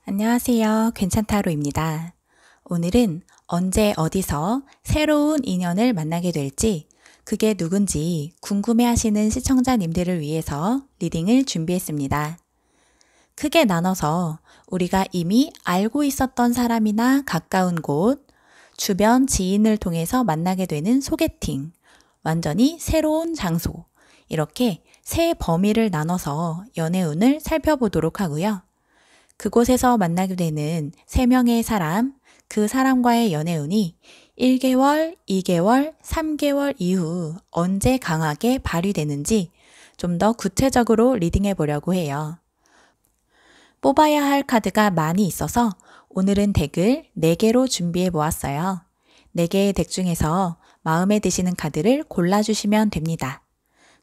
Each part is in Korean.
안녕하세요. 괜찮다로입니다. 오늘은 언제 어디서 새로운 인연을 만나게 될지 그게 누군지 궁금해 하시는 시청자님들을 위해서 리딩을 준비했습니다. 크게 나눠서 우리가 이미 알고 있었던 사람이나 가까운 곳, 주변 지인을 통해서 만나게 되는 소개팅, 완전히 새로운 장소, 이렇게 세 범위를 나눠서 연애운을 살펴보도록 하고요. 그곳에서 만나게 되는 3명의 사람, 그 사람과의 연애운이 1개월, 2개월, 3개월 이후 언제 강하게 발휘되는지 좀 더 구체적으로 리딩해 보려고 해요. 뽑아야 할 카드가 많이 있어서 오늘은 덱을 4개로 준비해 보았어요. 4개의 덱 중에서 마음에 드시는 카드를 골라주시면 됩니다.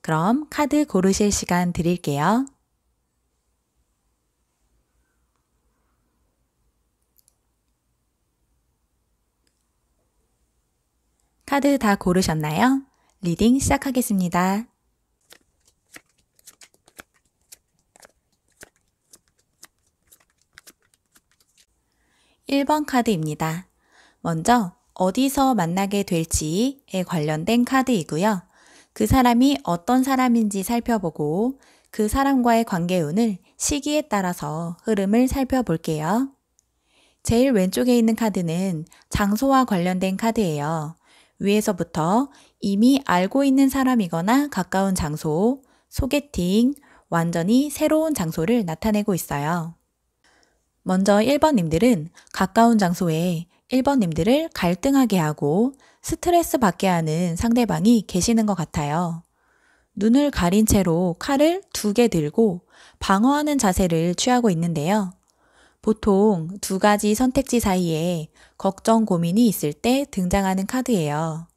그럼 카드 고르실 시간 드릴게요. 카드 다 고르셨나요? 리딩 시작하겠습니다. (1번) 카드입니다. 먼저 어디서 만나게 될지에 관련된 카드이고요. 그 사람이 어떤 사람인지 살펴보고 그 사람과의 관계운을 시기에 따라서 흐름을 살펴볼게요. 제일 왼쪽에 있는 카드는 장소와 관련된 카드예요. 위에서부터 이미 알고 있는 사람이거나 가까운 장소, 소개팅, 완전히 새로운 장소를 나타내고 있어요. 먼저 1번님들은 가까운 장소에 1번님들을 갈등하게 하고 스트레스 받게 하는 상대방이 계시는 것 같아요. 눈을 가린 채로 칼을 2개 들고 방어하는 자세를 취하고 있는데요. 보통 2가지 선택지 사이에 걱정, 고민이 있을 때 등장하는 카드예요.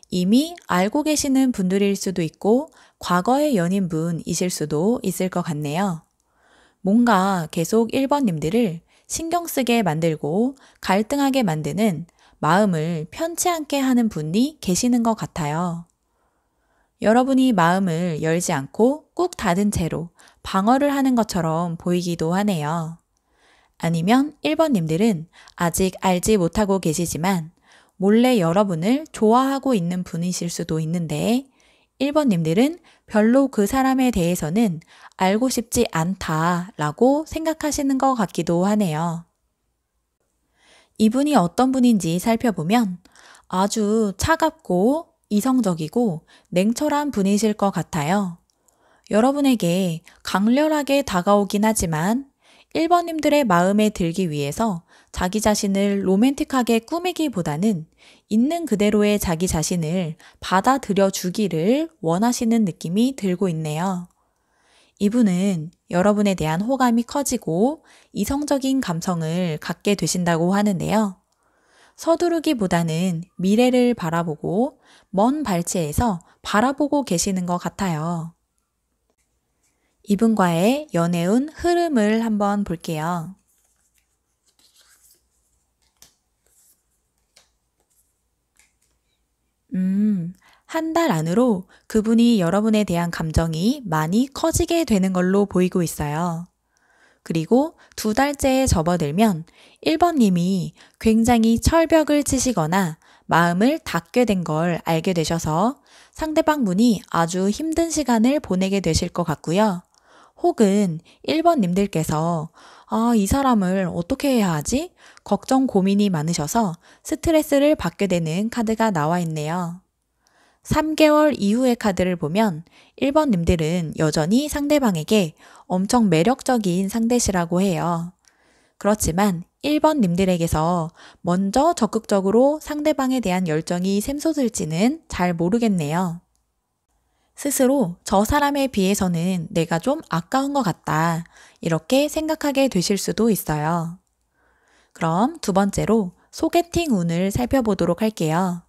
이미 알고 계시는 분들일 수도 있고 과거의 연인분이실 수도 있을 것 같네요. 뭔가 계속 1번님들을 신경 쓰게 만들고 갈등하게 만드는 마음을 편치 않게 하는 분이 계시는 것 같아요. 여러분이 마음을 열지 않고 꾹 닫은 채로 방어를 하는 것처럼 보이기도 하네요. 아니면 1번님들은 아직 알지 못하고 계시지만 몰래 여러분을 좋아하고 있는 분이실 수도 있는데 1번님들은 별로 그 사람에 대해서는 알고 싶지 않다라고 생각하시는 것 같기도 하네요. 이분이 어떤 분인지 살펴보면 아주 차갑고 이성적이고 냉철한 분이실 것 같아요. 여러분에게 강렬하게 다가오긴 하지만 1번님들의 마음에 들기 위해서 자기 자신을 로맨틱하게 꾸미기보다는 있는 그대로의 자기 자신을 받아들여 주기를 원하시는 느낌이 들고 있네요. 이분은 여러분에 대한 호감이 커지고 이성적인 감성을 갖게 되신다고 하는데요. 서두르기보다는 미래를 바라보고 먼 발치에서 바라보고 계시는 것 같아요. 이분과의 연애운 흐름을 한번 볼게요. 한 달 안으로 그분이 여러분에 대한 감정이 많이 커지게 되는 걸로 보이고 있어요. 그리고 2달째에 접어들면 1번님이 굉장히 철벽을 치시거나 마음을 닫게 된 걸 알게 되셔서 상대방 분이 아주 힘든 시간을 보내게 되실 것 같고요. 혹은 1번님들께서 이 사람을 어떻게 해야 하지? 걱정 고민이 많으셔서 스트레스를 받게 되는 카드가 나와 있네요. 3개월 이후의 카드를 보면 1번님들은 여전히 상대방에게 엄청 매력적인 상대시라고 해요. 그렇지만 1번님들에게서 먼저 적극적으로 상대방에 대한 열정이 샘솟을지는 잘 모르겠네요. 스스로 저 사람에 비해서는 내가 좀 아까운 것 같다. 이렇게 생각하게 되실 수도 있어요. 그럼 2번째로 소개팅 운을 살펴보도록 할게요.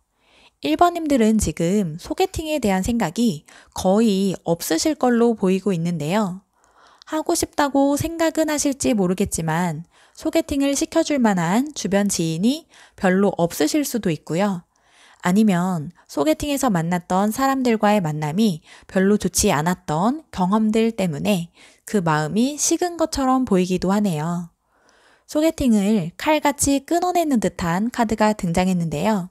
1번님들은 지금 소개팅에 대한 생각이 거의 없으실 걸로 보이고 있는데요. 하고 싶다고 생각은 하실지 모르겠지만 소개팅을 시켜줄 만한 주변 지인이 별로 없으실 수도 있고요. 아니면 소개팅에서 만났던 사람들과의 만남이 별로 좋지 않았던 경험들 때문에 그 마음이 식은 것처럼 보이기도 하네요. 소개팅을 칼같이 끊어내는 듯한 카드가 등장했는데요.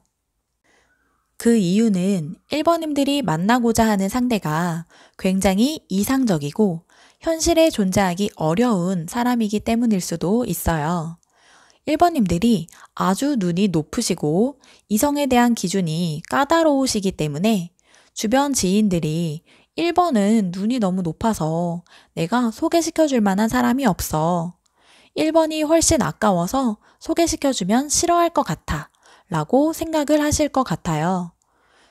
그 이유는 1번님들이 만나고자 하는 상대가 굉장히 이상적이고 현실에 존재하기 어려운 사람이기 때문일 수도 있어요. 1번님들이 아주 눈이 높으시고 이성에 대한 기준이 까다로우시기 때문에 주변 지인들이 1번은 눈이 너무 높아서 내가 소개시켜줄 만한 사람이 없어. 1번이 훨씬 아까워서 소개시켜주면 싫어할 것 같아. 라고 생각을 하실 것 같아요.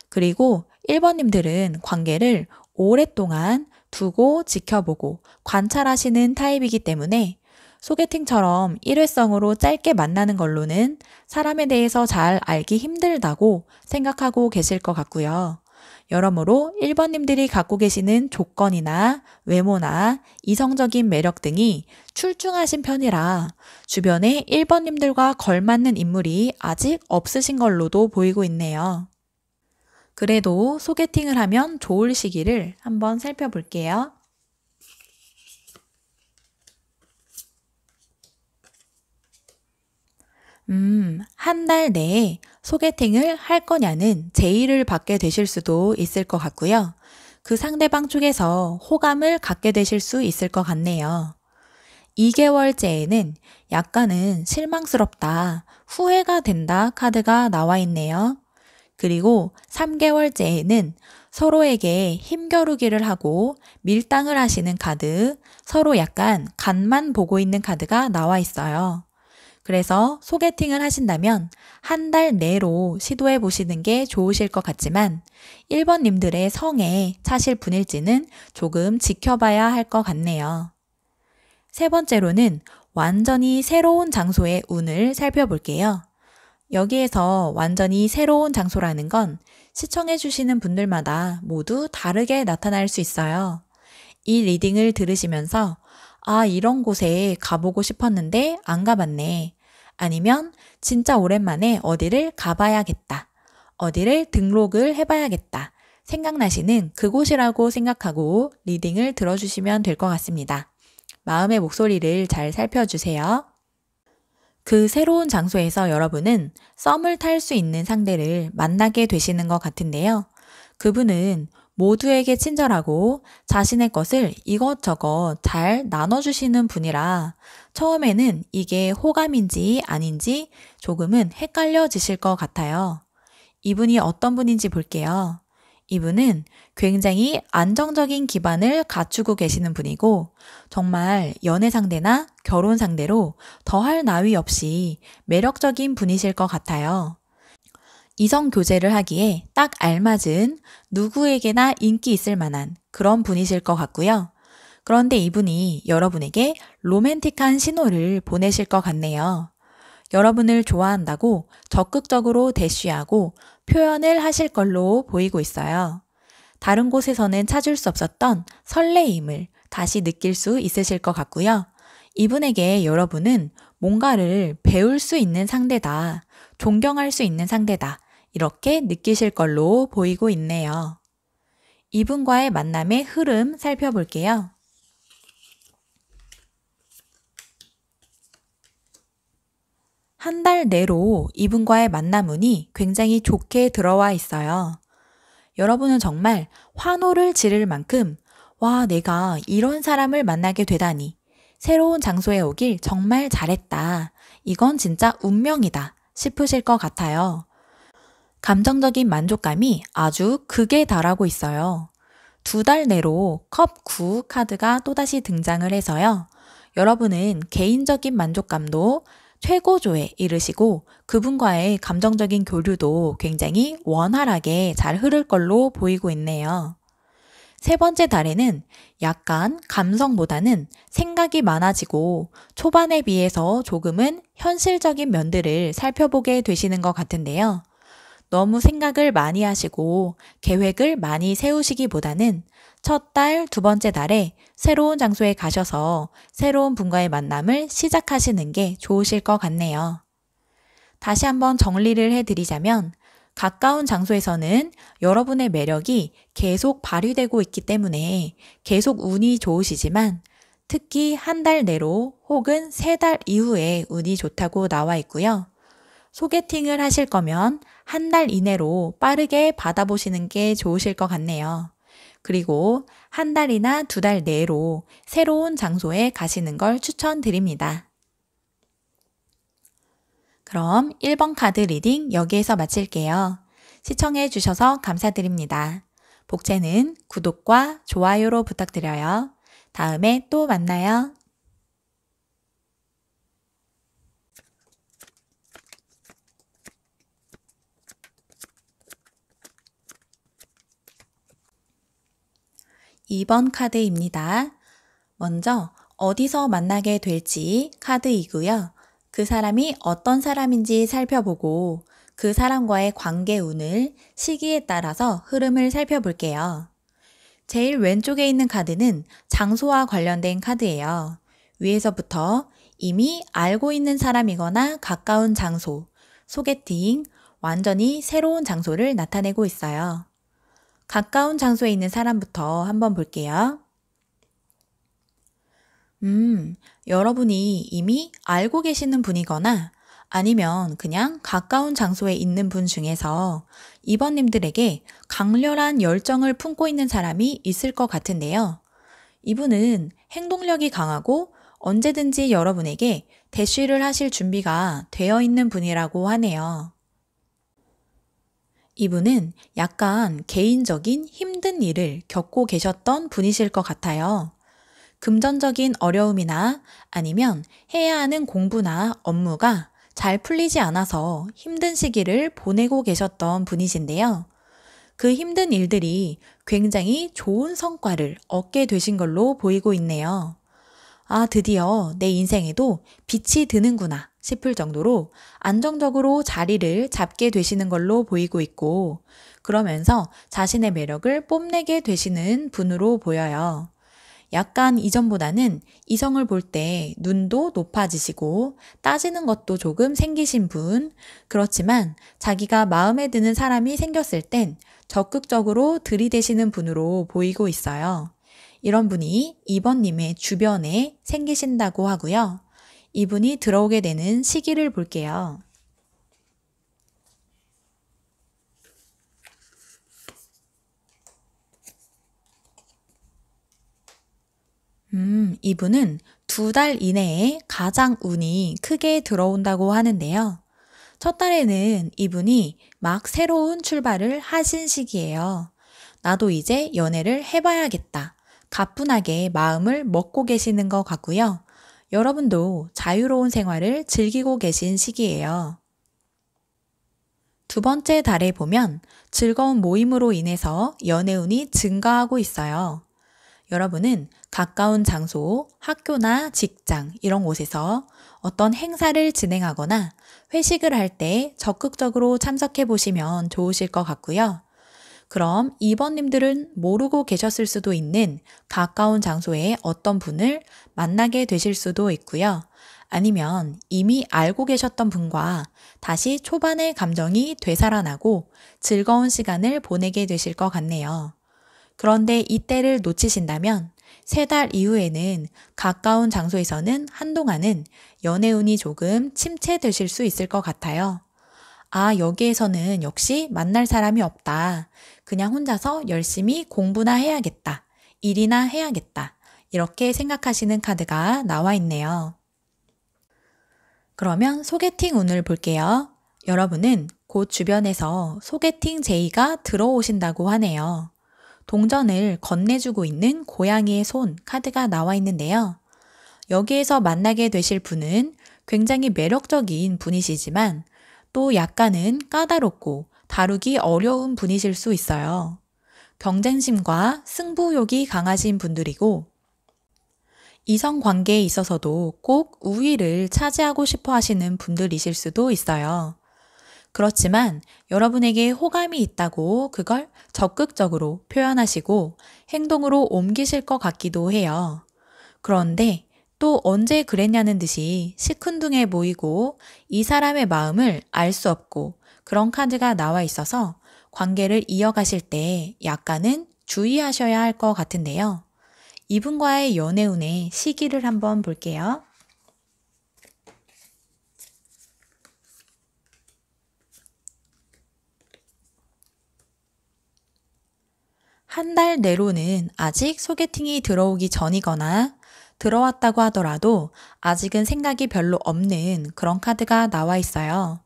그리고 1번님들은 관계를 오랫동안 두고 지켜보고 관찰하시는 타입이기 때문에 소개팅처럼 일회성으로 짧게 만나는 걸로는 사람에 대해서 잘 알기 힘들다고 생각하고 계실 것 같고요. 여러모로 1번님들이 갖고 계시는 조건이나 외모나 이성적인 매력 등이 출중하신 편이라 주변에 1번님들과 걸맞는 인물이 아직 없으신 걸로도 보이고 있네요. 그래도 소개팅을 하면 좋을 시기를 한번 살펴볼게요. 한 달 내에 소개팅을 할 거냐는 제의를 받게 되실 수도 있을 것 같고요. 그 상대방 쪽에서 호감을 갖게 되실 수 있을 것 같네요. 2개월째에는 약간은 실망스럽다, 후회가 된다 카드가 나와 있네요. 그리고 3개월째에는 서로에게 힘겨루기를 하고 밀당을 하시는 카드, 서로 약간 간만 보고 있는 카드가 나와 있어요. 그래서 소개팅을 하신다면 한 달 내로 시도해 보시는 게 좋으실 것 같지만 1번님들의 성에 차실 분일지는 조금 지켜봐야 할 것 같네요. 세 번째로는 완전히 새로운 장소의 운을 살펴볼게요. 여기에서 완전히 새로운 장소라는 건 시청해 주시는 분들마다 모두 다르게 나타날 수 있어요. 이 리딩을 들으시면서 아, 이런 곳에 가보고 싶었는데 안 가봤네. 아니면 진짜 오랜만에 어디를 가봐야겠다. 어디를 등록을 해봐야겠다. 생각나시는 그곳이라고 생각하고 리딩을 들어주시면 될 것 같습니다. 마음의 목소리를 잘 살펴주세요. 그 새로운 장소에서 여러분은 썸을 탈 수 있는 상대를 만나게 되시는 것 같은데요. 그분은 모두에게 친절하고 자신의 것을 이것저것 잘 나눠주시는 분이라 처음에는 이게 호감인지 아닌지 조금은 헷갈려지실 것 같아요. 이분이 어떤 분인지 볼게요. 이분은 굉장히 안정적인 기반을 갖추고 계시는 분이고 정말 연애 상대나 결혼 상대로 더할 나위 없이 매력적인 분이실 것 같아요. 이성 교제를 하기에 딱 알맞은 누구에게나 인기 있을 만한 그런 분이실 것 같고요. 그런데 이분이 여러분에게 로맨틱한 신호를 보내실 것 같네요. 여러분을 좋아한다고 적극적으로 대쉬하고 표현을 하실 걸로 보이고 있어요. 다른 곳에서는 찾을 수 없었던 설레임을 다시 느낄 수 있으실 것 같고요. 이분에게 여러분은 뭔가를 배울 수 있는 상대다, 존경할 수 있는 상대다, 이렇게 느끼실 걸로 보이고 있네요. 이분과의 만남의 흐름 살펴볼게요. 한 달 내로 이분과의 만남 운이 굉장히 좋게 들어와 있어요. 여러분은 정말 환호를 지를 만큼 와, 내가 이런 사람을 만나게 되다니. 새로운 장소에 오길 정말 잘했다. 이건 진짜 운명이다 싶으실 것 같아요. 감정적인 만족감이 아주 극에 달하고 있어요. 2달 내로 컵 9 카드가 또다시 등장을 해서요. 여러분은 개인적인 만족감도 최고조에 이르시고 그분과의 감정적인 교류도 굉장히 원활하게 잘 흐를 걸로 보이고 있네요. 세 번째 달에는 약간 감성보다는 생각이 많아지고 초반에 비해서 조금은 현실적인 면들을 살펴보게 되시는 것 같은데요. 너무 생각을 많이 하시고 계획을 많이 세우시기보다는 첫 달, 두 번째 달에 새로운 장소에 가셔서 새로운 분과의 만남을 시작하시는 게 좋으실 것 같네요. 다시 한번 정리를 해드리자면 가까운 장소에서는 여러분의 매력이 계속 발휘되고 있기 때문에 계속 운이 좋으시지만 특히 한 달 내로 혹은 3달 이후에 운이 좋다고 나와 있고요. 소개팅을 하실 거면 한 달 이내로 빠르게 받아보시는 게 좋으실 것 같네요. 그리고 한 달이나 2달 내로 새로운 장소에 가시는 걸 추천드립니다. 그럼 1번 카드 리딩 여기에서 마칠게요. 시청해 주셔서 감사드립니다. 복채는 구독과 좋아요로 부탁드려요. 다음에 또 만나요. 2번 카드입니다. 먼저 어디서 만나게 될지 카드이고요. 그 사람이 어떤 사람인지 살펴보고 그 사람과의 관계 운을 시기에 따라서 흐름을 살펴볼게요. 제일 왼쪽에 있는 카드는 장소와 관련된 카드예요. 위에서부터 이미 알고 있는 사람이거나 가까운 장소, 소개팅, 완전히 새로운 장소를 나타내고 있어요. 가까운 장소에 있는 사람부터 한번 볼게요. 여러분이 이미 알고 계시는 분이거나 아니면 그냥 가까운 장소에 있는 분 중에서 이번님들에게 강렬한 열정을 품고 있는 사람이 있을 것 같은데요. 이분은 행동력이 강하고 언제든지 여러분에게 대쉬를 하실 준비가 되어 있는 분이라고 하네요. 이분은 약간 개인적인 힘든 일을 겪고 계셨던 분이실 것 같아요. 금전적인 어려움이나 아니면 해야 하는 공부나 업무가 잘 풀리지 않아서 힘든 시기를 보내고 계셨던 분이신데요. 그 힘든 일들이 굉장히 좋은 성과를 얻게 되신 걸로 보이고 있네요. 아, 드디어 내 인생에도 빛이 드는구나 싶을 정도로 안정적으로 자리를 잡게 되시는 걸로 보이고 있고, 그러면서 자신의 매력을 뽐내게 되시는 분으로 보여요. 약간 이전보다는 이성을 볼 때 눈도 높아지시고 따지는 것도 조금 생기신 분, 그렇지만 자기가 마음에 드는 사람이 생겼을 땐 적극적으로 들이대시는 분으로 보이고 있어요. 이런 분이 이번님의 주변에 생기신다고 하고요. 이분이 들어오게 되는 시기를 볼게요. 이분은 2달 이내에 가장 운이 크게 들어온다고 하는데요. 첫 달에는 이분이 막 새로운 출발을 하신 시기예요. 나도 이제 연애를 해봐야겠다. 가뿐하게 마음을 먹고 계시는 것 같고요. 여러분도 자유로운 생활을 즐기고 계신 시기예요. 2번째 달에 보면 즐거운 모임으로 인해서 연애운이 증가하고 있어요. 여러분은 가까운 장소, 학교나 직장 이런 곳에서 어떤 행사를 진행하거나 회식을 할 때 적극적으로 참석해 보시면 좋으실 것 같고요. 그럼 2번님들은 모르고 계셨을 수도 있는 가까운 장소에 어떤 분을 만나게 되실 수도 있고요. 아니면 이미 알고 계셨던 분과 다시 초반의 감정이 되살아나고 즐거운 시간을 보내게 되실 것 같네요. 그런데 이때를 놓치신다면 3달 이후에는 가까운 장소에서는 한동안은 연애운이 조금 침체되실 수 있을 것 같아요. 아, 여기에서는 역시 만날 사람이 없다. 그냥 혼자서 열심히 공부나 해야겠다. 일이나 해야겠다. 이렇게 생각하시는 카드가 나와 있네요. 그러면 소개팅 운을 볼게요. 여러분은 곧 주변에서 소개팅 제의가 들어오신다고 하네요. 동전을 건네주고 있는 고양이의 손 카드가 나와 있는데요. 여기에서 만나게 되실 분은 굉장히 매력적인 분이시지만 또 약간은 까다롭고 다루기 어려운 분이실 수 있어요. 경쟁심과 승부욕이 강하신 분들이고 이성 관계에 있어서도 꼭 우위를 차지하고 싶어 하시는 분들이실 수도 있어요. 그렇지만 여러분에게 호감이 있다고 그걸 적극적으로 표현하시고 행동으로 옮기실 것 같기도 해요. 그런데 또 언제 그랬냐는 듯이 시큰둥해 보이고 이 사람의 마음을 알 수 없고 그런 카드가 나와 있어서 관계를 이어가실 때 약간은 주의하셔야 할 것 같은데요. 이분과의 연애운의 시기를 한번 볼게요. 한 달 내로는 아직 소개팅이 들어오기 전이거나 들어왔다고 하더라도 아직은 생각이 별로 없는 그런 카드가 나와 있어요.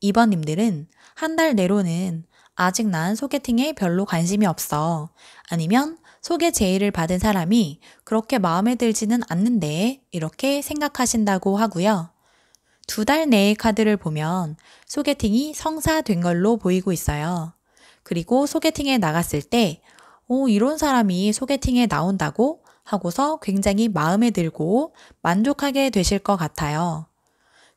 2번님들은 한 달 내로는 아직 난 소개팅에 별로 관심이 없어. 아니면 소개 제의를 받은 사람이 그렇게 마음에 들지는 않는데 이렇게 생각하신다고 하고요. 2달 내의 카드를 보면 소개팅이 성사된 걸로 보이고 있어요. 그리고 소개팅에 나갔을 때 이런 사람이 소개팅에 나온다고 하고서 굉장히 마음에 들고 만족하게 되실 것 같아요.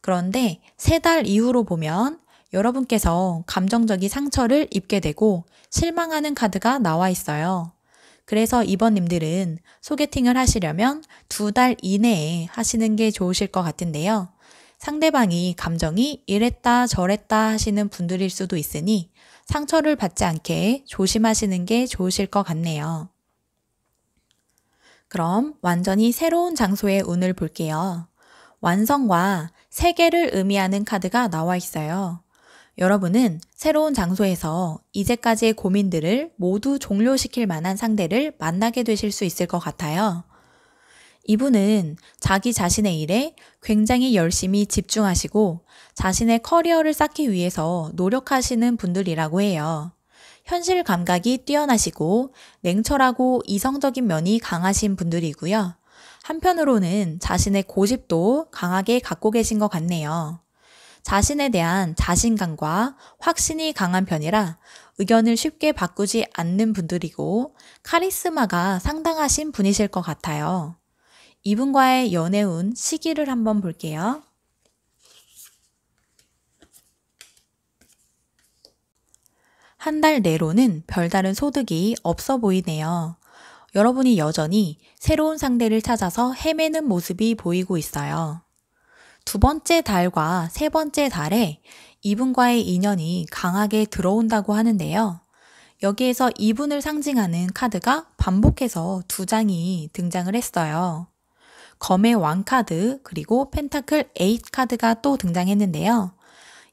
그런데 3달 이후로 보면 여러분께서 감정적인 상처를 입게 되고 실망하는 카드가 나와 있어요. 그래서 2번님들은 소개팅을 하시려면 2달 이내에 하시는 게 좋으실 것 같은데요. 상대방이 감정이 이랬다 저랬다 하시는 분들일 수도 있으니 상처를 받지 않게 조심하시는 게 좋으실 것 같네요. 그럼 완전히 새로운 장소의 운을 볼게요. 완성과 세계를 의미하는 카드가 나와 있어요. 여러분은 새로운 장소에서 이제까지의 고민들을 모두 종료시킬 만한 상대를 만나게 되실 수 있을 것 같아요. 이분은 자기 자신의 일에 굉장히 열심히 집중하시고 자신의 커리어를 쌓기 위해서 노력하시는 분들이라고 해요. 현실 감각이 뛰어나시고 냉철하고 이성적인 면이 강하신 분들이고요. 한편으로는 자신의 고집도 강하게 갖고 계신 것 같네요. 자신에 대한 자신감과 확신이 강한 편이라 의견을 쉽게 바꾸지 않는 분들이고 카리스마가 상당하신 분이실 것 같아요. 이분과의 연애운 시기를 한번 볼게요. 한 달 내로는 별다른 소득이 없어 보이네요. 여러분이 여전히 새로운 상대를 찾아서 헤매는 모습이 보이고 있어요. 2번째 달과 3번째 달에 이분과의 인연이 강하게 들어온다고 하는데요. 여기에서 이분을 상징하는 카드가 반복해서 2장이 등장을 했어요. 검의 왕 카드 그리고 펜타클 8 카드가 또 등장했는데요.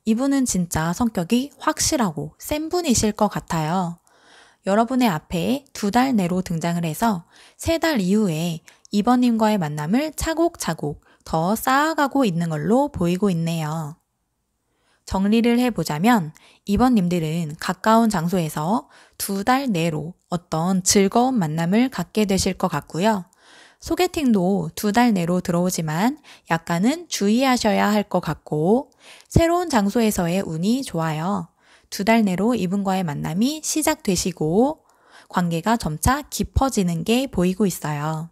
이분은 진짜 성격이 확실하고 센 분이실 것 같아요. 여러분의 앞에 2달 내로 등장을 해서 3달 이후에 이번님과의 만남을 차곡차곡 더 쌓아가고 있는 걸로 보이고 있네요. 정리를 해보자면 이번님들은 가까운 장소에서 2달 내로 어떤 즐거운 만남을 갖게 되실 것 같고요. 소개팅도 2달 내로 들어오지만 약간은 주의하셔야 할 것 같고 새로운 장소에서의 운이 좋아요. 2달 내로 이분과의 만남이 시작되시고 관계가 점차 깊어지는 게 보이고 있어요.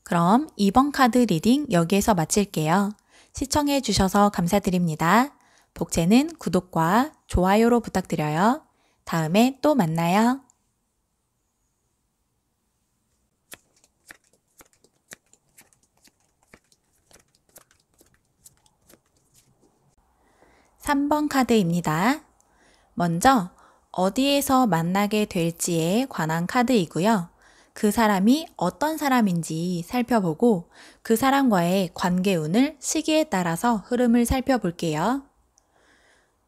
그럼 이번 카드 리딩 여기에서 마칠게요. 시청해 주셔서 감사드립니다. 복채는 구독과 좋아요로 부탁드려요. 다음에 또 만나요. 3번 카드입니다. 먼저 어디에서 만나게 될지에 관한 카드이고요. 그 사람이 어떤 사람인지 살펴보고 그 사람과의 관계운을 시기에 따라서 흐름을 살펴볼게요.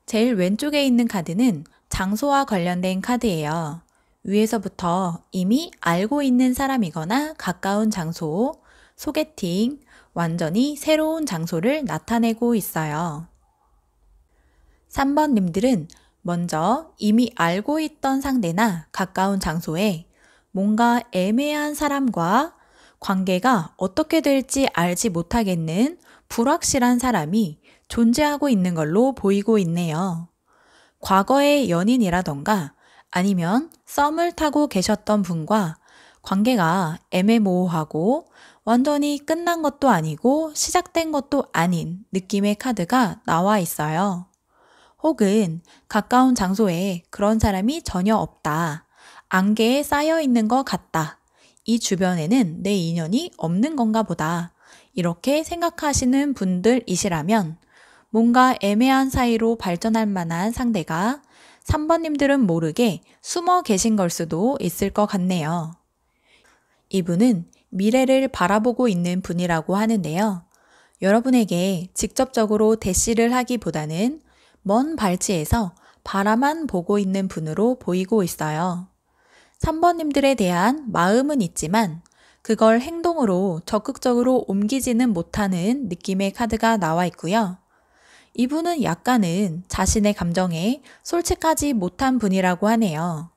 제일 왼쪽에 있는 카드는 장소와 관련된 카드예요. 위에서부터 이미 알고 있는 사람이거나 가까운 장소, 소개팅, 완전히 새로운 장소를 나타내고 있어요. 3번님들은 먼저 이미 알고 있던 상대나 가까운 장소에 뭔가 애매한 사람과 관계가 어떻게 될지 알지 못하겠는 불확실한 사람이 존재하고 있는 걸로 보이고 있네요. 과거의 연인이라던가 아니면 썸을 타고 계셨던 분과 관계가 애매모호하고 완전히 끝난 것도 아니고 시작된 것도 아닌 느낌의 카드가 나와 있어요. 혹은 가까운 장소에 그런 사람이 전혀 없다. 안개에 쌓여 있는 것 같다. 이 주변에는 내 인연이 없는 건가 보다. 이렇게 생각하시는 분들이시라면 뭔가 애매한 사이로 발전할 만한 상대가 3번님들은 모르게 숨어 계신 걸 수도 있을 것 같네요. 이분은 미래를 바라보고 있는 분이라고 하는데요. 여러분에게 직접적으로 대시를 하기보다는 먼 발치에서 바라만 보고 있는 분으로 보이고 있어요. 3번님들에 대한 마음은 있지만 그걸 행동으로 적극적으로 옮기지는 못하는 느낌의 카드가 나와 있고요. 이분은 약간은 자신의 감정에 솔직하지 못한 분이라고 하네요.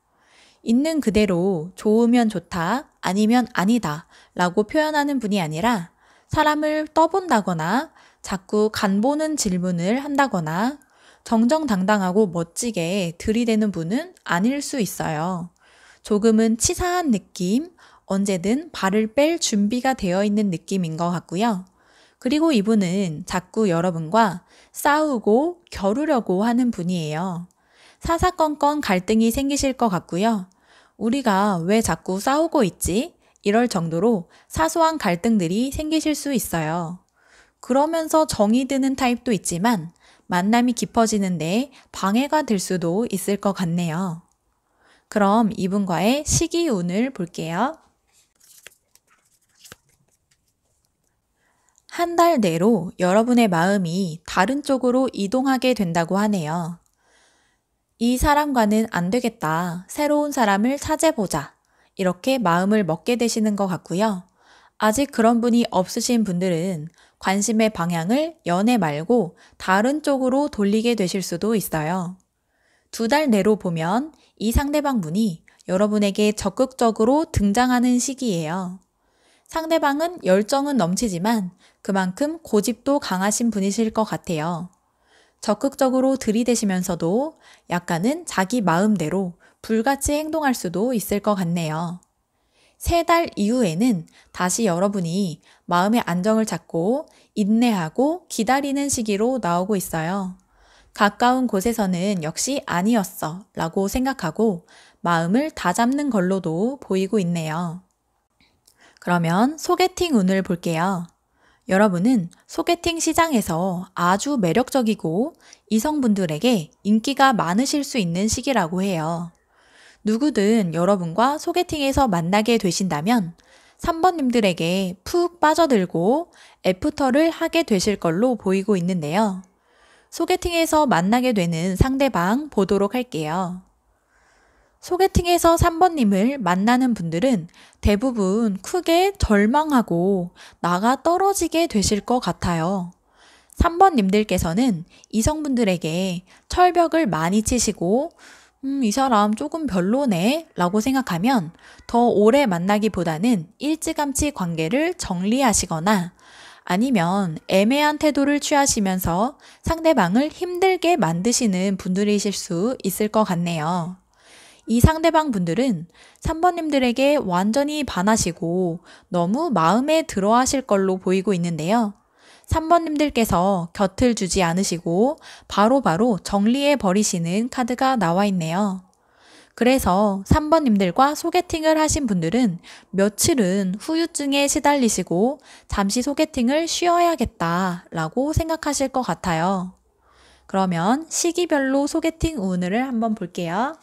있는 그대로 좋으면 좋다, 아니면 아니다 라고 표현하는 분이 아니라 사람을 떠본다거나 자꾸 간보는 질문을 한다거나 정정당당하고 멋지게 들이대는 분은 아닐 수 있어요. 조금은 치사한 느낌, 언제든 발을 뺄 준비가 되어 있는 느낌인 것 같고요. 그리고 이분은 자꾸 여러분과 싸우고 겨루려고 하는 분이에요. 사사건건 갈등이 생기실 것 같고요. 우리가 왜 자꾸 싸우고 있지? 이럴 정도로 사소한 갈등들이 생기실 수 있어요. 그러면서 정이 드는 타입도 있지만 만남이 깊어지는데 방해가 될 수도 있을 것 같네요. 그럼 이분과의 시기 운을 볼게요. 한 달 내로 여러분의 마음이 다른 쪽으로 이동하게 된다고 하네요. 이 사람과는 안 되겠다. 새로운 사람을 찾아보자. 이렇게 마음을 먹게 되시는 것 같고요. 아직 그런 분이 없으신 분들은 관심의 방향을 연애 말고 다른 쪽으로 돌리게 되실 수도 있어요. 2달 내로 보면 이 상대방 분이 여러분에게 적극적으로 등장하는 시기예요. 상대방은 열정은 넘치지만 그만큼 고집도 강하신 분이실 것 같아요. 적극적으로 들이대시면서도 약간은 자기 마음대로 불같이 행동할 수도 있을 것 같네요. 3달 이후에는 다시 여러분이 마음의 안정을 찾고 인내하고 기다리는 시기로 나오고 있어요. 가까운 곳에서는 역시 아니었어 라고 생각하고 마음을 다잡는 걸로도 보이고 있네요. 그러면 소개팅 운을 볼게요. 여러분은 소개팅 시장에서 아주 매력적이고 이성분들에게 인기가 많으실 수 있는 시기라고 해요. 누구든 여러분과 소개팅에서 만나게 되신다면 3번님들에게 푹 빠져들고 애프터를 하게 되실 걸로 보이고 있는데요. 소개팅에서 만나게 되는 상대방 보도록 할게요. 소개팅에서 3번님을 만나는 분들은 대부분 크게 절망하고 나가 떨어지게 되실 것 같아요. 3번님들께서는 이성분들에게 철벽을 많이 치시고 이 사람 조금 별로네 라고 생각하면 더 오래 만나기보다는 일찌감치 관계를 정리하시거나 아니면 애매한 태도를 취하시면서 상대방을 힘들게 만드시는 분들이실 수 있을 것 같네요. 이 상대방 분들은 3번님들에게 완전히 반하시고 너무 마음에 들어 하실 걸로 보이고 있는데요. 3번님들께서 곁을 주지 않으시고 바로바로 정리해 버리시는 카드가 나와 있네요. 그래서 3번님들과 소개팅을 하신 분들은 며칠은 후유증에 시달리시고 잠시 소개팅을 쉬어야겠다 라고 생각하실 것 같아요. 그러면 시기별로 소개팅 운을 한번 볼게요.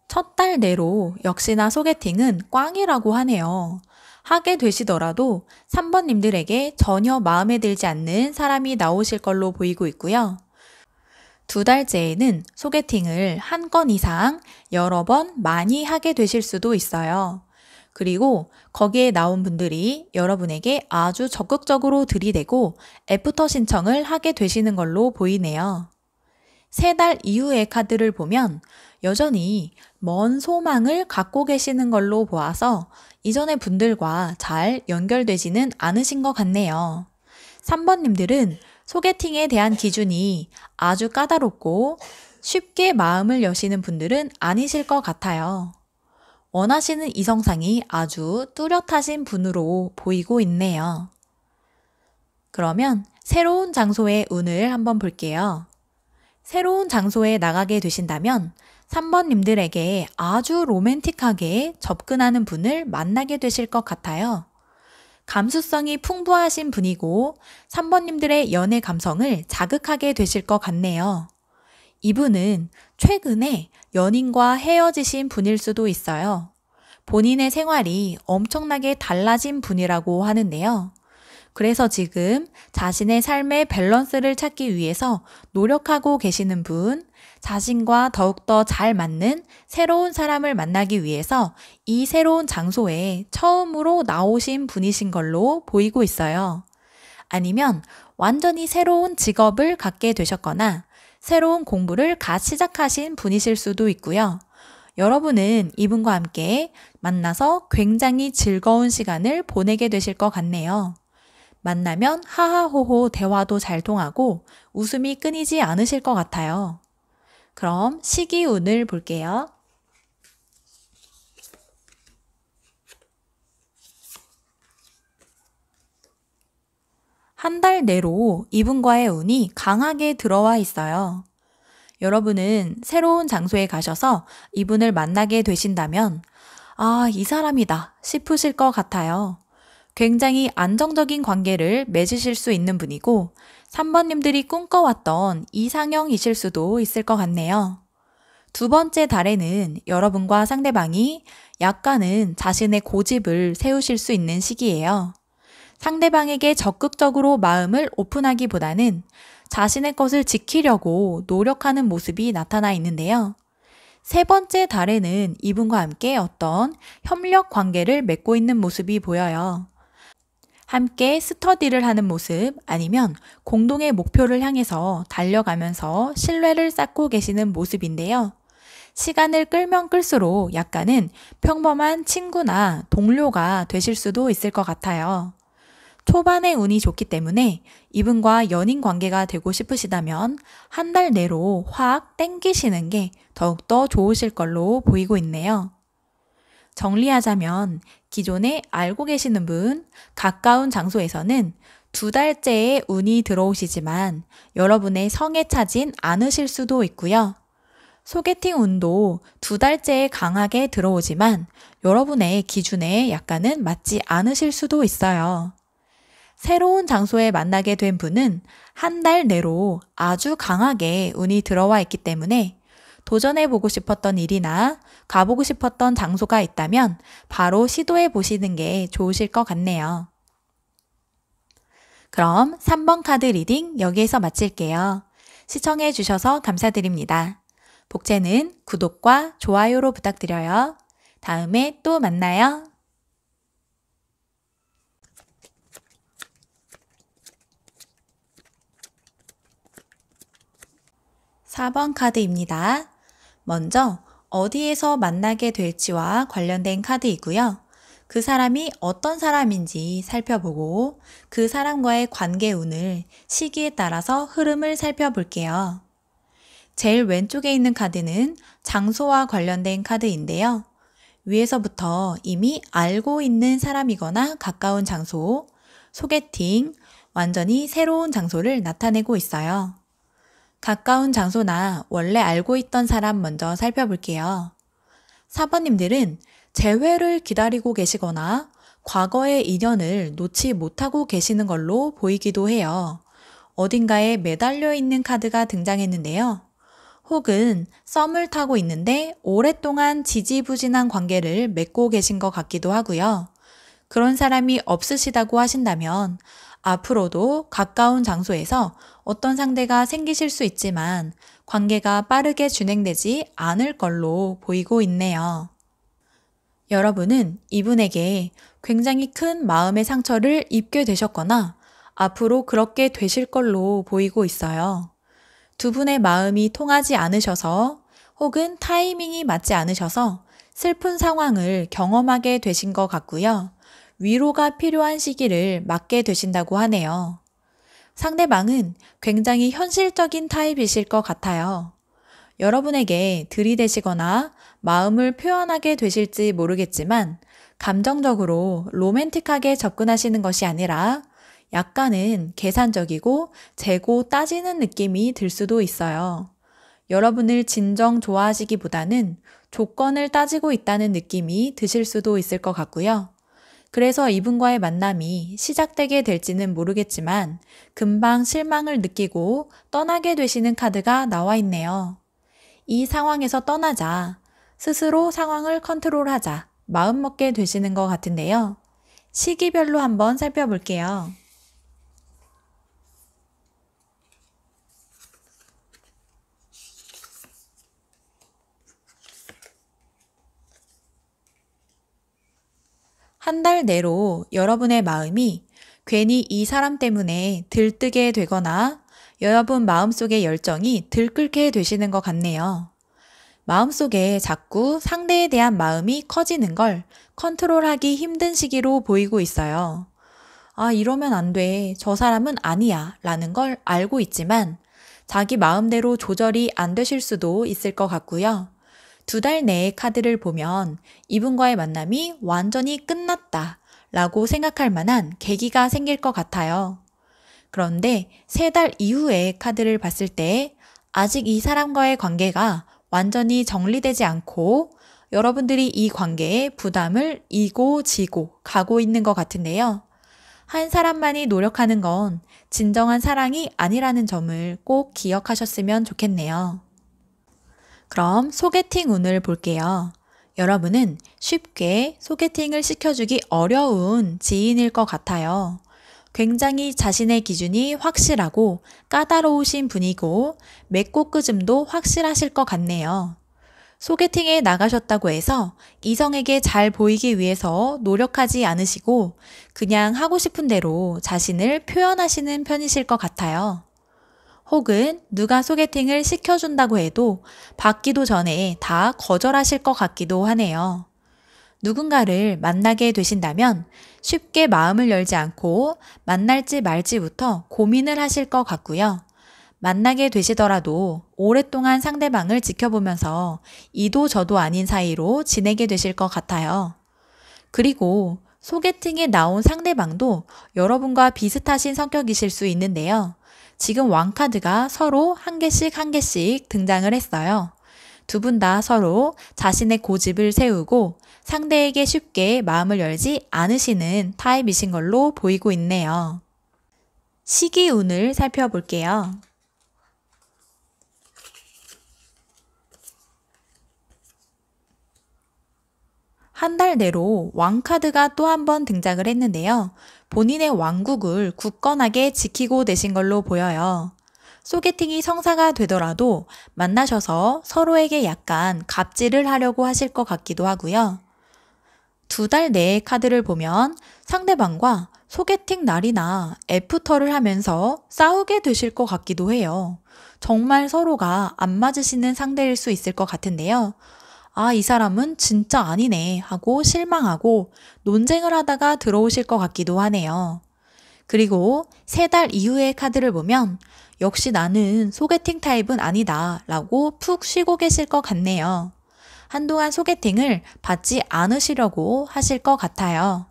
첫 달 내로 역시나 소개팅은 꽝이라고 하네요. 하게 되시더라도 3번님들에게 전혀 마음에 들지 않는 사람이 나오실 걸로 보이고 있고요. 2달째에는 소개팅을 한 건 이상 여러 번 많이 하게 되실 수도 있어요. 그리고 거기에 나온 분들이 여러분에게 아주 적극적으로 들이대고 애프터 신청을 하게 되시는 걸로 보이네요. 3달 이후의 카드를 보면 여전히 먼 소망을 갖고 계시는 걸로 보아서 이전의 분들과 잘 연결되지는 않으신 것 같네요. 3번님들은 소개팅에 대한 기준이 아주 까다롭고 쉽게 마음을 여시는 분들은 아니실 것 같아요. 원하시는 이성상이 아주 뚜렷하신 분으로 보이고 있네요. 그러면 새로운 장소의 운을 한번 볼게요. 새로운 장소에 나가게 되신다면 3번님들에게 아주 로맨틱하게 접근하는 분을 만나게 되실 것 같아요. 감수성이 풍부하신 분이고 3번님들의 연애 감성을 자극하게 되실 것 같네요. 이분은 최근에 연인과 헤어지신 분일 수도 있어요. 본인의 생활이 엄청나게 달라진 분이라고 하는데요. 그래서 지금 자신의 삶의 밸런스를 찾기 위해서 노력하고 계시는 분, 자신과 더욱더 잘 맞는 새로운 사람을 만나기 위해서 이 새로운 장소에 처음으로 나오신 분이신 걸로 보이고 있어요. 아니면 완전히 새로운 직업을 갖게 되셨거나 새로운 공부를 갓 시작하신 분이실 수도 있고요. 여러분은 이분과 함께 만나서 굉장히 즐거운 시간을 보내게 되실 것 같네요. 만나면 하하호호 대화도 잘 통하고 웃음이 끊이지 않으실 것 같아요. 그럼 시기운을 볼게요. 한 달 내로 이분과의 운이 강하게 들어와 있어요. 여러분은 새로운 장소에 가셔서 이분을 만나게 되신다면 아, 이 사람이다 싶으실 것 같아요. 굉장히 안정적인 관계를 맺으실 수 있는 분이고 3번님들이 꿈꿔왔던 이상형이실 수도 있을 것 같네요. 두 번째 달에는 여러분과 상대방이 약간은 자신의 고집을 세우실 수 있는 시기예요. 상대방에게 적극적으로 마음을 오픈하기보다는 자신의 것을 지키려고 노력하는 모습이 나타나 있는데요. 세 번째 달에는 이분과 함께 어떤 협력 관계를 맺고 있는 모습이 보여요. 함께 스터디를 하는 모습 아니면 공동의 목표를 향해서 달려가면서 신뢰를 쌓고 계시는 모습인데요. 시간을 끌면 끌수록 약간은 평범한 친구나 동료가 되실 수도 있을 것 같아요. 초반에 운이 좋기 때문에 이분과 연인 관계가 되고 싶으시다면 한 달 내로 확 땡기시는 게 더욱더 좋으실 걸로 보이고 있네요. 정리하자면 기존에 알고 계시는 분, 가까운 장소에서는 두 달째의 운이 들어오시지만 여러분의 성에 차진 않으실 수도 있고요. 소개팅 운도 두 달째에 강하게 들어오지만 여러분의 기준에 약간은 맞지 않으실 수도 있어요. 새로운 장소에 만나게 된 분은 한 달 내로 아주 강하게 운이 들어와 있기 때문에 도전해보고 싶었던 일이나 가보고 싶었던 장소가 있다면 바로 시도해 보시는 게 좋으실 것 같네요. 그럼 3번 카드 리딩 여기에서 마칠게요. 시청해 주셔서 감사드립니다. 복채는 구독과 좋아요로 부탁드려요. 다음에 또 만나요. 4번 카드입니다. 먼저 어디에서 만나게 될지와 관련된 카드이고요. 그 사람이 어떤 사람인지 살펴보고 그 사람과의 관계 운을 시기에 따라서 흐름을 살펴볼게요. 제일 왼쪽에 있는 카드는 장소와 관련된 카드인데요. 위에서부터 이미 알고 있는 사람이거나 가까운 장소, 소개팅, 완전히 새로운 장소를 나타내고 있어요. 가까운 장소나 원래 알고 있던 사람 먼저 살펴볼게요. 4번님들은 재회를 기다리고 계시거나 과거의 인연을 놓지 못하고 계시는 걸로 보이기도 해요. 어딘가에 매달려 있는 카드가 등장했는데요. 혹은 썸을 타고 있는데 오랫동안 지지부진한 관계를 맺고 계신 것 같기도 하고요. 그런 사람이 없으시다고 하신다면 앞으로도 가까운 장소에서 어떤 상대가 생기실 수 있지만 관계가 빠르게 진행되지 않을 걸로 보이고 있네요. 여러분은 이분에게 굉장히 큰 마음의 상처를 입게 되셨거나 앞으로 그렇게 되실 걸로 보이고 있어요. 두 분의 마음이 통하지 않으셔서 혹은 타이밍이 맞지 않으셔서 슬픈 상황을 경험하게 되신 것 같고요. 위로가 필요한 시기를 맞게 되신다고 하네요. 상대방은 굉장히 현실적인 타입이실 것 같아요. 여러분에게 들이대시거나 마음을 표현하게 되실지 모르겠지만 감정적으로 로맨틱하게 접근하시는 것이 아니라 약간은 계산적이고 재고 따지는 느낌이 들 수도 있어요. 여러분을 진정 좋아하시기보다는 조건을 따지고 있다는 느낌이 드실 수도 있을 것 같고요. 그래서 이분과의 만남이 시작되게 될지는 모르겠지만 금방 실망을 느끼고 떠나게 되시는 카드가 나와 있네요. 이 상황에서 떠나자, 스스로 상황을 컨트롤하자, 마음먹게 되시는 것 같은데요. 시기별로 한번 살펴볼게요. 한 달 내로 여러분의 마음이 괜히 이 사람 때문에 들뜨게 되거나 여러분 마음속의 열정이 들끓게 되시는 것 같네요. 마음속에 자꾸 상대에 대한 마음이 커지는 걸 컨트롤하기 힘든 시기로 보이고 있어요. 아, 이러면 안 돼. 저 사람은 아니야. 라는 걸 알고 있지만 자기 마음대로 조절이 안 되실 수도 있을 것 같고요. 2달 내의 카드를 보면 이분과의 만남이 완전히 끝났다 라고 생각할 만한 계기가 생길 것 같아요. 그런데 3달 이후의 카드를 봤을 때 아직 이 사람과의 관계가 완전히 정리되지 않고 여러분들이 이 관계에 부담을 이고 지고 가고 있는 것 같은데요. 한 사람만이 노력하는 건 진정한 사랑이 아니라는 점을 꼭 기억하셨으면 좋겠네요. 그럼 소개팅 운을 볼게요. 여러분은 쉽게 소개팅을 시켜주기 어려운 지인일 것 같아요. 굉장히 자신의 기준이 확실하고 까다로우신 분이고 맺고끄짐도 확실하실 것 같네요. 소개팅에 나가셨다고 해서 이성에게 잘 보이기 위해서 노력하지 않으시고 그냥 하고 싶은 대로 자신을 표현하시는 편이실 것 같아요. 혹은 누가 소개팅을 시켜준다고 해도 받기도 전에 다 거절하실 것 같기도 하네요. 누군가를 만나게 되신다면 쉽게 마음을 열지 않고 만날지 말지부터 고민을 하실 것 같고요. 만나게 되시더라도 오랫동안 상대방을 지켜보면서 이도 저도 아닌 사이로 지내게 되실 것 같아요. 그리고 소개팅에 나온 상대방도 여러분과 비슷하신 성격이실 수 있는데요. 지금 왕카드가 서로 한 개씩 한 개씩 등장을 했어요. 두 분 다 서로 자신의 고집을 세우고 상대에게 쉽게 마음을 열지 않으시는 타입이신 걸로 보이고 있네요. 시기운을 살펴볼게요. 한 달 내로 왕카드가 또 한 번 등장을 했는데요. 본인의 왕국을 굳건하게 지키고 되신 걸로 보여요. 소개팅이 성사가 되더라도 만나셔서 서로에게 약간 갑질을 하려고 하실 것 같기도 하고요. 2달 내의 카드를 보면 상대방과 소개팅 날이나 애프터를 하면서 싸우게 되실 것 같기도 해요. 정말 서로가 안 맞으시는 상대일 수 있을 것 같은데요. 아, 이 사람은 진짜 아니네 하고 실망하고 논쟁을 하다가 들어오실 것 같기도 하네요. 그리고 3달 이후의 카드를 보면 역시 나는 소개팅 타입은 아니다 라고 푹 쉬고 계실 것 같네요. 한동안 소개팅을 받지 않으시려고 하실 것 같아요.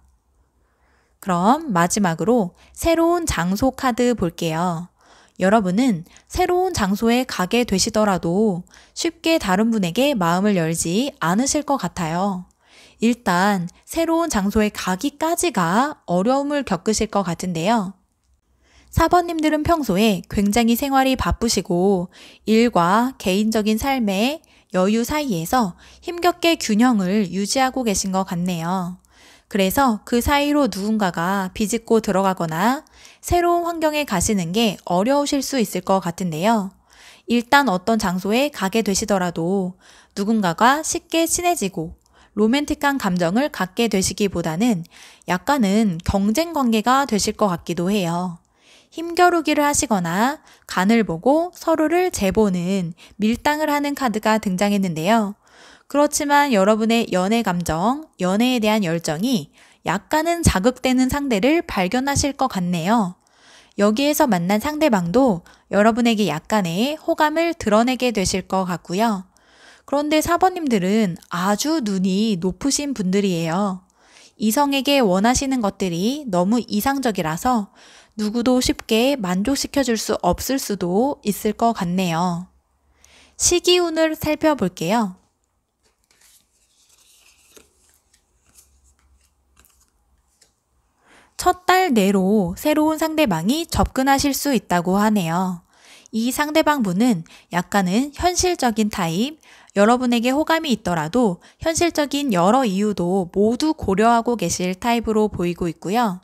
그럼 마지막으로 새로운 장소 카드 볼게요. 여러분은 새로운 장소에 가게 되시더라도 쉽게 다른 분에게 마음을 열지 않으실 것 같아요. 일단 새로운 장소에 가기까지가 어려움을 겪으실 것 같은데요. 4번님들은 평소에 굉장히 생활이 바쁘시고 일과 개인적인 삶의 여유 사이에서 힘겹게 균형을 유지하고 계신 것 같네요. 그래서 그 사이로 누군가가 비집고 들어가거나 새로운 환경에 가시는 게 어려우실 수 있을 것 같은데요. 일단 어떤 장소에 가게 되시더라도 누군가가 쉽게 친해지고 로맨틱한 감정을 갖게 되시기보다는 약간은 경쟁 관계가 되실 것 같기도 해요. 힘겨루기를 하시거나 간을 보고 서로를 재보는 밀당을 하는 카드가 등장했는데요. 그렇지만 여러분의 연애 감정, 연애에 대한 열정이 약간은 자극되는 상대를 발견하실 것 같네요. 여기에서 만난 상대방도 여러분에게 약간의 호감을 드러내게 되실 것 같고요. 그런데 4번님들은 아주 눈이 높으신 분들이에요. 이성에게 원하시는 것들이 너무 이상적이라서 누구도 쉽게 만족시켜줄 수 없을 수도 있을 것 같네요. 시기운을 살펴볼게요. 첫 달 내로 새로운 상대방이 접근하실 수 있다고 하네요. 이 상대방 분은 약간은 현실적인 타입, 여러분에게 호감이 있더라도 현실적인 여러 이유도 모두 고려하고 계실 타입으로 보이고 있고요.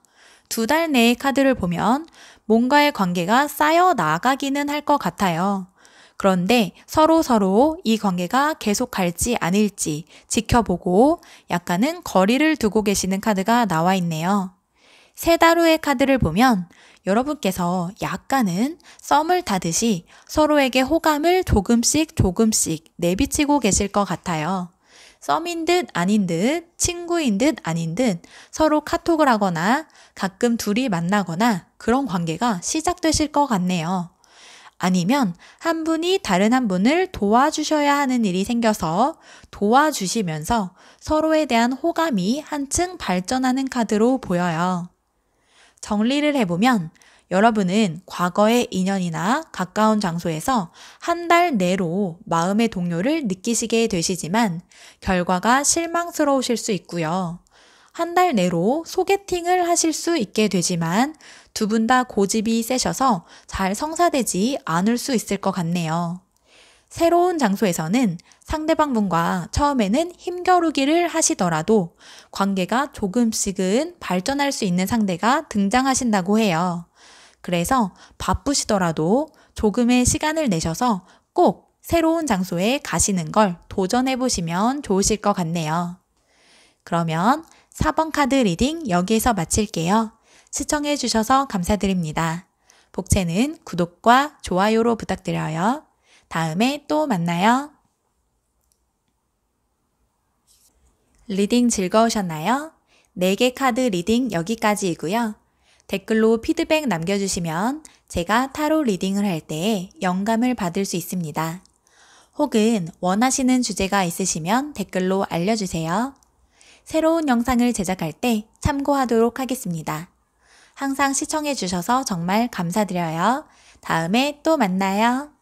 2달 내의 카드를 보면 뭔가의 관계가 쌓여 나가기는 할 것 같아요. 그런데 서로 이 관계가 계속 갈지 아닐지 지켜보고 약간은 거리를 두고 계시는 카드가 나와 있네요. 3달 후의 카드를 보면 여러분께서 약간은 썸을 타듯이 서로에게 호감을 조금씩 내비치고 계실 것 같아요. 썸인 듯 아닌 듯, 친구인 듯 아닌 듯 서로 카톡을 하거나 가끔 둘이 만나거나 그런 관계가 시작되실 것 같네요. 아니면 한 분이 다른 한 분을 도와주셔야 하는 일이 생겨서 도와주시면서 서로에 대한 호감이 한층 발전하는 카드로 보여요. 정리를 해보면 여러분은 과거의 인연이나 가까운 장소에서 한 달 내로 마음의 동요를 느끼시게 되시지만 결과가 실망스러우실 수 있고요. 한 달 내로 소개팅을 하실 수 있게 되지만 2분 다 고집이 세셔서 잘 성사되지 않을 수 있을 것 같네요. 새로운 장소에서는 상대방 분과 처음에는 힘겨루기를 하시더라도 관계가 조금씩은 발전할 수 있는 상대가 등장하신다고 해요. 그래서 바쁘시더라도 조금의 시간을 내셔서 꼭 새로운 장소에 가시는 걸 도전해 보시면 좋으실 것 같네요. 그러면 4번 카드 리딩 여기에서 마칠게요. 시청해 주셔서 감사드립니다. 복채는 구독과 좋아요로 부탁드려요. 다음에 또 만나요. 리딩 즐거우셨나요? 4개 카드 리딩 여기까지이고요. 댓글로 피드백 남겨주시면 제가 타로 리딩을 할 때 영감을 받을 수 있습니다. 혹은 원하시는 주제가 있으시면 댓글로 알려주세요. 새로운 영상을 제작할 때 참고하도록 하겠습니다. 항상 시청해 주셔서 정말 감사드려요. 다음에 또 만나요.